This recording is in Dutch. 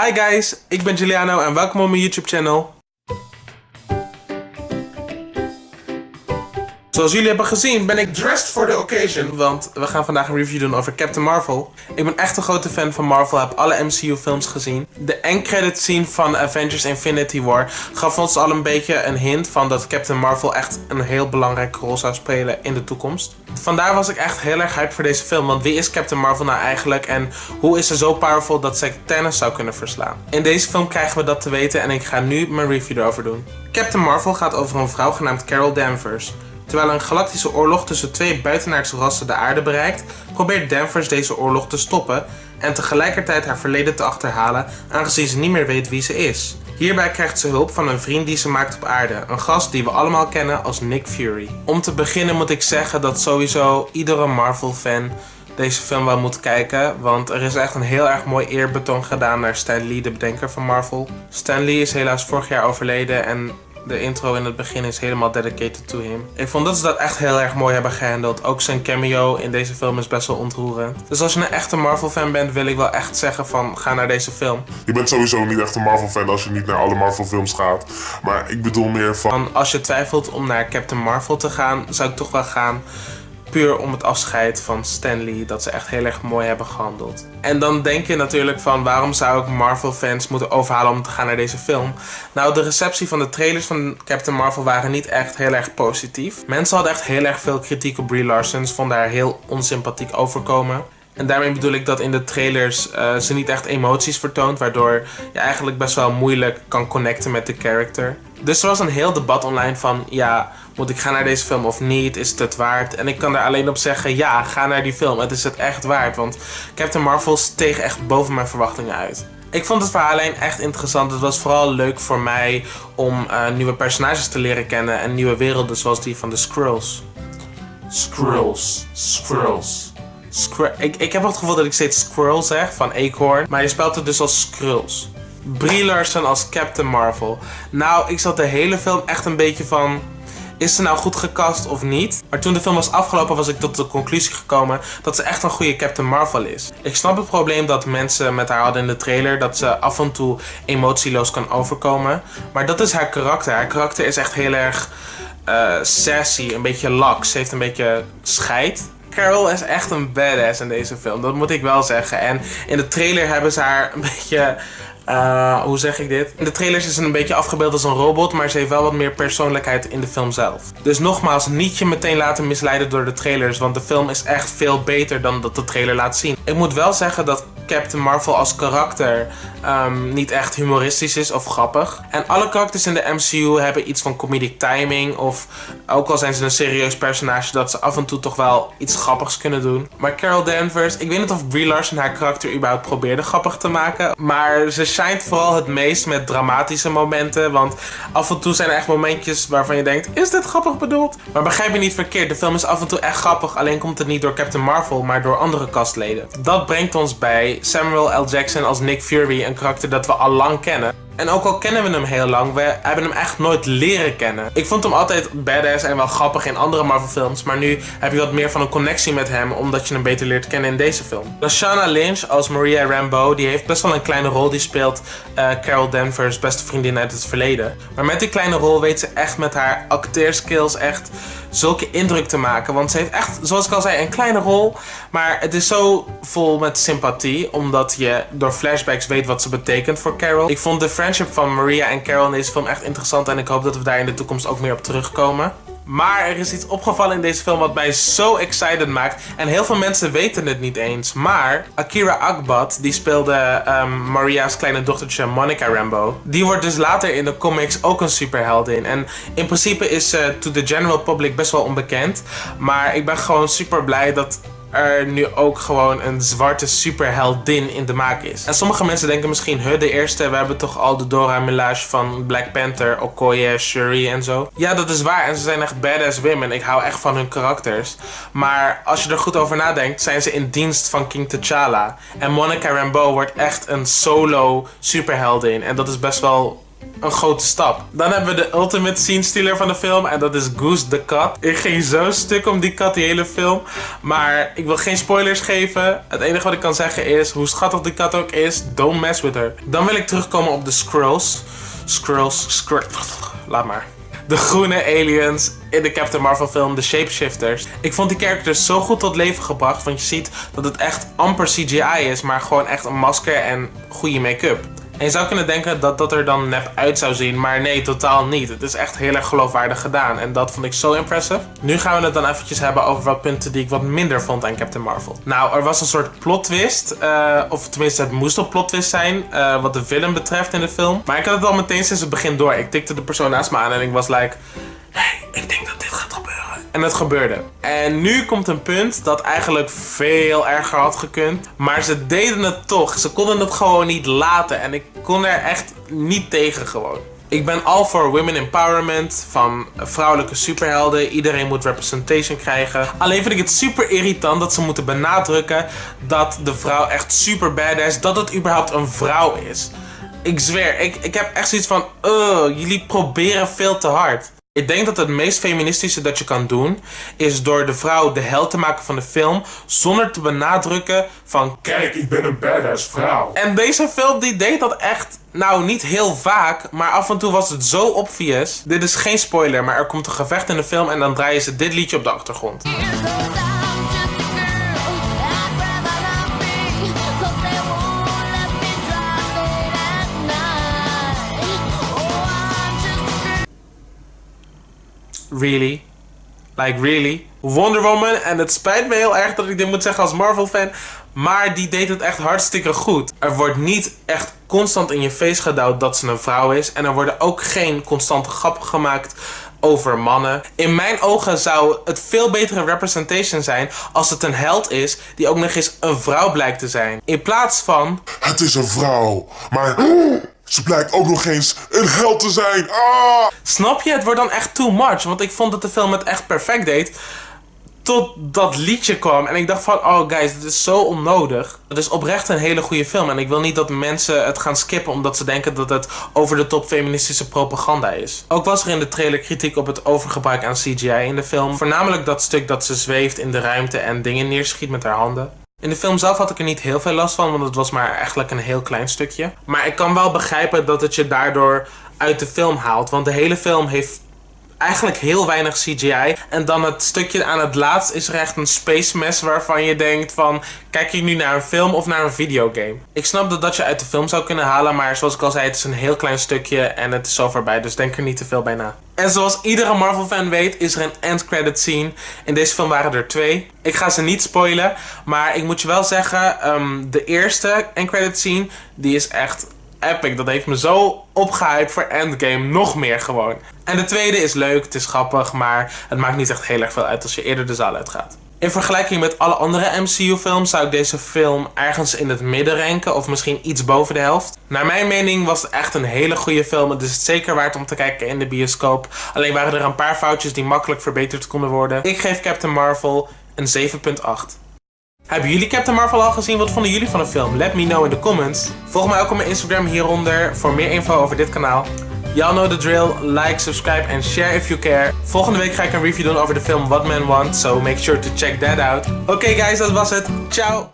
Hi guys, ik ben Giuliano en welkom op mijn YouTube channel. Zoals jullie hebben gezien ben ik dressed for the occasion, want we gaan vandaag een review doen over Captain Marvel. Ik ben echt een grote fan van Marvel, heb alle MCU films gezien. De endcredit scene van Avengers Infinity War gaf ons al een beetje een hint van dat Captain Marvel echt een heel belangrijke rol zou spelen in de toekomst. Vandaar was ik echt heel erg hyped voor deze film, want wie is Captain Marvel nou eigenlijk en hoe is ze zo powerful dat zij Thanos zou kunnen verslaan? In deze film krijgen we dat te weten en ik ga nu mijn review erover doen. Captain Marvel gaat over een vrouw genaamd Carol Danvers. Terwijl een galactische oorlog tussen twee buitenaardse rassen de aarde bereikt, probeert Danvers deze oorlog te stoppen en tegelijkertijd haar verleden te achterhalen, aangezien ze niet meer weet wie ze is. Hierbij krijgt ze hulp van een vriend die ze maakt op aarde, een gast die we allemaal kennen als Nick Fury. Om te beginnen moet ik zeggen dat sowieso iedere Marvel-fan deze film wel moet kijken, want er is echt een heel erg mooi eerbetoon gedaan naar Stan Lee, de bedenker van Marvel. Stan Lee is helaas vorig jaar overleden en de intro in het begin is helemaal dedicated to him. Ik vond dat ze dat echt heel erg mooi hebben gehandeld. Ook zijn cameo in deze film is best wel ontroerend. Dus als je een echte Marvel fan bent, wil ik wel echt zeggen van ga naar deze film. Je bent sowieso niet echt een Marvel fan als je niet naar alle Marvel films gaat. Maar ik bedoel meer van... Als je twijfelt om naar Captain Marvel te gaan, zou ik toch wel gaan. Puur om het afscheid van Stan Lee, dat ze echt heel erg mooi hebben gehandeld. En dan denk je natuurlijk van waarom zou ik Marvel fans moeten overhalen om te gaan naar deze film? Nou, de receptie van de trailers van Captain Marvel waren niet echt heel erg positief. Mensen hadden echt heel erg veel kritiek op Brie Larson, vonden haar heel onsympathiek overkomen. En daarmee bedoel ik dat in de trailers ze niet echt emoties vertoont, waardoor je eigenlijk best wel moeilijk kan connecten met de character. Dus er was een heel debat online van, ja, moet ik gaan naar deze film of niet? Is het waard? En ik kan daar alleen op zeggen, ja, ga naar die film. Het is het echt waard, want Captain Marvel steeg echt boven mijn verwachtingen uit. Ik vond het verhaallijn echt interessant. Het was vooral leuk voor mij om nieuwe personages te leren kennen en nieuwe werelden zoals die van de Skrulls. Skrulls. Ik heb het gevoel dat ik steeds Squirrel zeg, van Acorn. Maar je spelt het dus als Skrulls. Brie Larson als Captain Marvel. Nou, ik zat de hele film echt een beetje van... Is ze nou goed gecast of niet? Maar toen de film was afgelopen was ik tot de conclusie gekomen dat ze echt een goede Captain Marvel is. Ik snap het probleem dat mensen met haar hadden in de trailer, dat ze af en toe emotieloos kan overkomen. Maar dat is haar karakter. Haar karakter is echt heel erg sassy, een beetje laks. Ze heeft een beetje scheid. Carol is echt een badass in deze film, dat moet ik wel zeggen. En in de trailer hebben ze haar een beetje... hoe zeg ik dit? In de trailers is ze een beetje afgebeeld als een robot, maar ze heeft wel wat meer persoonlijkheid in de film zelf. Dus nogmaals, niet je meteen laten misleiden door de trailers, want de film is echt veel beter dan dat de trailer laat zien. Ik moet wel zeggen dat Captain Marvel als karakter niet echt humoristisch is of grappig. En alle karakters in de MCU hebben iets van comedic timing, of ook al zijn ze een serieus personage, dat ze af en toe toch wel iets grappigs kunnen doen. Maar Carol Danvers, ik weet niet of Brie Larson haar karakter überhaupt probeerde grappig te maken, maar ze shined vooral het meest met dramatische momenten, want af en toe zijn er echt momentjes waarvan je denkt, is dit grappig bedoeld? Maar begrijp je niet verkeerd, de film is af en toe echt grappig, alleen komt het niet door Captain Marvel, maar door andere castleden. Dat brengt ons bij Samuel L. Jackson als Nick Fury, een karakter dat we al lang kennen. En ook al kennen we hem heel lang, we hebben hem echt nooit leren kennen. Ik vond hem altijd badass en wel grappig in andere Marvel films, maar nu heb je wat meer van een connectie met hem, omdat je hem beter leert kennen in deze film. Lashana Lynch als Maria Rambeau, die heeft best wel een kleine rol, die speelt Carol Danvers' beste vriendin uit het verleden. Maar met die kleine rol weet ze echt met haar acteerskills echt zulke indruk te maken, want ze heeft echt, zoals ik al zei, een kleine rol, maar het is zo vol met sympathie, omdat je door flashbacks weet wat ze betekent voor Carol. Ik vond de friendship van Maria en Carol in deze film echt interessant en ik hoop dat we daar in de toekomst ook meer op terugkomen. Maar er is iets opgevallen in deze film wat mij zo excited maakt. En heel veel mensen weten het niet eens. Maar Akira Akbat, die speelde Maria's kleine dochtertje Monica Rambeau. Die wordt dus later in de comics ook een superheldin. En in principe is ze to the general public best wel onbekend. Maar ik ben gewoon super blij dat er nu ook gewoon een zwarte superheldin in de maak is. En sommige mensen denken misschien, de eerste, we hebben toch al de Dora Milaje van Black Panther, Okoye, Shuri en zo. Ja, dat is waar en ze zijn echt badass women. Ik hou echt van hun karakters. Maar als je er goed over nadenkt, zijn ze in dienst van King T'Challa. En Monica Rambeau wordt echt een solo superheldin. En dat is best wel een grote stap. Dan hebben we de ultimate scene stealer van de film en dat is Goose de kat. Ik ging zo stuk om die kat die hele film. Maar ik wil geen spoilers geven. Het enige wat ik kan zeggen is, hoe schattig die kat ook is, don't mess with her. Dan wil ik terugkomen op de Skrulls. Laat maar. De groene aliens in de Captain Marvel film, de Shapeshifters. Ik vond die characters zo goed tot leven gebracht, want je ziet dat het echt amper CGI is, maar gewoon echt een masker en goede make-up. En je zou kunnen denken dat dat er dan nep uit zou zien, maar nee, totaal niet. Het is echt heel erg geloofwaardig gedaan en dat vond ik zo impressive. Nu gaan we het dan eventjes hebben over wat punten die ik wat minder vond aan Captain Marvel. Nou, er was een soort plot twist, of tenminste het moest een plot twist zijn, wat de villain betreft in de film. Maar ik had het al meteen sinds het begin door. Ik tikte de persoon naast me aan en ik was like, hey, ik denk dat dit gaat gebeuren. En het gebeurde. En nu komt een punt dat eigenlijk veel erger had gekund. Maar ze deden het toch. Ze konden het gewoon niet laten. En ik kon er echt niet tegen gewoon. Ik ben al voor women empowerment, van vrouwelijke superhelden. Iedereen moet representation krijgen. Alleen vind ik het super irritant dat ze moeten benadrukken dat de vrouw echt super badass, dat het überhaupt een vrouw is. Ik zweer, ik heb echt zoiets van, jullie proberen veel te hard. Ik denk dat het meest feministische dat je kan doen is door de vrouw de held te maken van de film zonder te benadrukken van kijk, ik ben een badass vrouw. En deze film die deed dat echt, nou niet heel vaak, maar af en toe was het zo obvious. Dit is geen spoiler, maar er komt een gevecht in de film en dan draaien ze dit liedje op de achtergrond. Really? Like really? Wonder Woman, en het spijt me heel erg dat ik dit moet zeggen als Marvel fan, maar die deed het echt hartstikke goed. Er wordt niet echt constant in je face gedouwd dat ze een vrouw is en er worden ook geen constante grappen gemaakt over mannen. In mijn ogen zou het veel betere representation zijn als het een held is die ook nog eens een vrouw blijkt te zijn. In plaats van Het is een vrouw, maar ze blijkt ook nog eens een held te zijn. Snap je? Het wordt dan echt too much. Want ik vond dat de film het echt perfect deed. Tot dat liedje kwam. En ik dacht van, oh guys, dit is zo onnodig. Het is oprecht een hele goede film. En ik wil niet dat mensen het gaan skippen omdat ze denken dat het over de top feministische propaganda is. Ook was er in de trailer kritiek op het overgebruik aan CGI in de film. Voornamelijk dat stuk dat ze zweeft in de ruimte en dingen neerschiet met haar handen. In de film zelf had ik er niet heel veel last van, want het was maar eigenlijk een heel klein stukje. Maar ik kan wel begrijpen dat het je daardoor uit de film haalt, want de hele film heeft eigenlijk heel weinig CGI. En dan het stukje aan het laatst is er echt een space mess waarvan je denkt van, kijk je nu naar een film of naar een videogame? Ik snap dat je uit de film zou kunnen halen, maar zoals ik al zei, het is een heel klein stukje en het is zo voorbij, dus denk er niet te veel bij na. En zoals iedere Marvel fan weet, is er een end credit scene. In deze film waren er 2. Ik ga ze niet spoilen, maar ik moet je wel zeggen, de eerste end credit scene, die is echt epic. Dat heeft me zo opgehyped voor Endgame, nog meer gewoon. En de tweede is leuk, het is grappig, maar het maakt niet echt heel erg veel uit als je eerder de zaal uitgaat. In vergelijking met alle andere MCU-films zou ik deze film ergens in het midden ranken of misschien iets boven de helft. Naar mijn mening was het echt een hele goede film. Het is zeker waard om te kijken in de bioscoop. Alleen waren er een paar foutjes die makkelijk verbeterd konden worden. Ik geef Captain Marvel een 7,8. Hebben jullie Captain Marvel al gezien? Wat vonden jullie van de film? Let me know in de comments. Volg mij ook op mijn Instagram hieronder voor meer info over dit kanaal. Y'all know the drill. Like, subscribe en share if you care. Volgende week ga ik een review doen over de film What Men Want. So make sure to check that out. Oké guys, dat was het. Ciao!